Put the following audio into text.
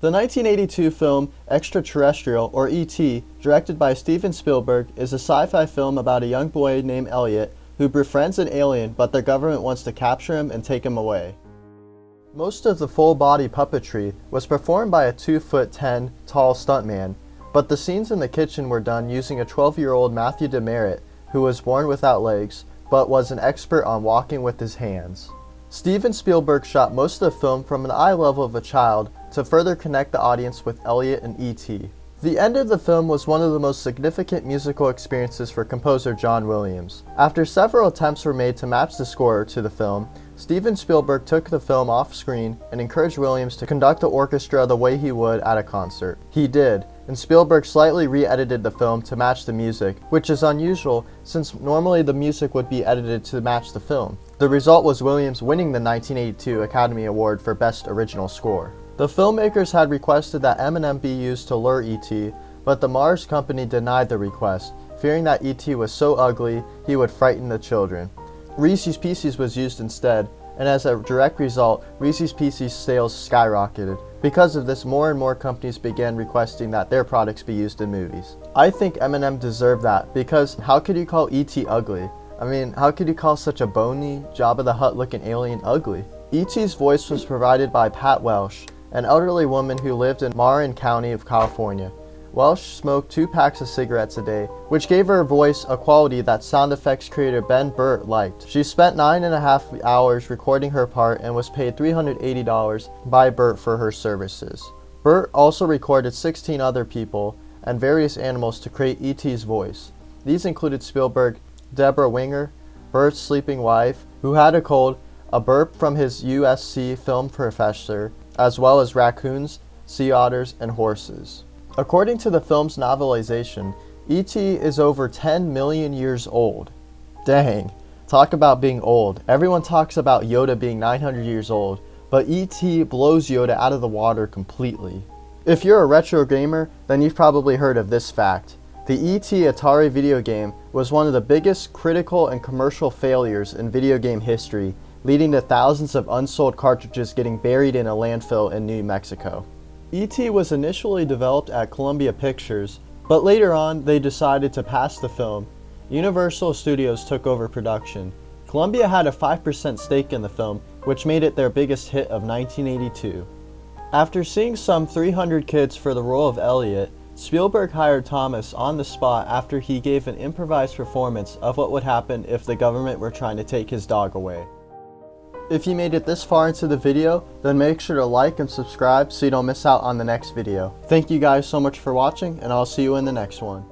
The 1982 film Extra Terrestrial, or E.T., directed by Steven Spielberg, is a sci-fi film about a young boy named Elliot who befriends an alien, but the government wants to capture him and take him away. Most of the full-body puppetry was performed by a 2'10" tall stuntman, but the scenes in the kitchen were done using a 12-year-old Matthew Demerit, who was born without legs, but was an expert on walking with his hands. Steven Spielberg shot most of the film from an eye level of a child to further connect the audience with Elliot and E.T. The end of the film was one of the most significant musical experiences for composer John Williams. After several attempts were made to match the score to the film, Steven Spielberg took the film off screen and encouraged Williams to conduct the orchestra the way he would at a concert. He did, and Spielberg slightly re-edited the film to match the music, which is unusual since normally the music would be edited to match the film. The result was Williams winning the 1982 Academy Award for Best Original Score. The filmmakers had requested that M&M be used to lure E.T., but the Mars company denied the request, fearing that E.T. was so ugly he would frighten the children. Reese's Pieces was used instead, and as a direct result, Reese's Pieces sales skyrocketed. Because of this, more and more companies began requesting that their products be used in movies. I think M&M deserved that, because how could you call E.T. ugly? I mean, how could you call such a bony, Jabba the Hutt looking alien ugly? E.T.'s voice was provided by Pat Welsh, an elderly woman who lived in Marin County of California. Welsh smoked 2 packs of cigarettes a day, which gave her voice a quality that sound effects creator Ben Burtt liked. She spent 9.5 hours recording her part and was paid $380 by Burtt for her services. Burtt also recorded 16 other people and various animals to create E.T.'s voice. These included Spielberg, Deborah Winger, Burtt's sleeping wife, who had a cold, a burp from his USC film professor, as well as raccoons, sea otters, and horses. According to the film's novelization, E.T. is over 10 million years old. Dang, talk about being old. Everyone talks about Yoda being 900 years old, but E.T. blows Yoda out of the water completely. If you're a retro gamer, then you've probably heard of this fact. The E.T. Atari video game was one of the biggest critical and commercial failures in video game history, leading to thousands of unsold cartridges getting buried in a landfill in New Mexico. E.T. was initially developed at Columbia Pictures, but later on they decided to pass the film. Universal Studios took over production. Columbia had a 5% stake in the film, which made it their biggest hit of 1982. After seeing some 300 kids for the role of Elliot, Spielberg hired Thomas on the spot after he gave an improvised performance of what would happen if the government were trying to take his dog away. If you made it this far into the video, then make sure to like and subscribe so you don't miss out on the next video. Thank you guys so much for watching, and I'll see you in the next one.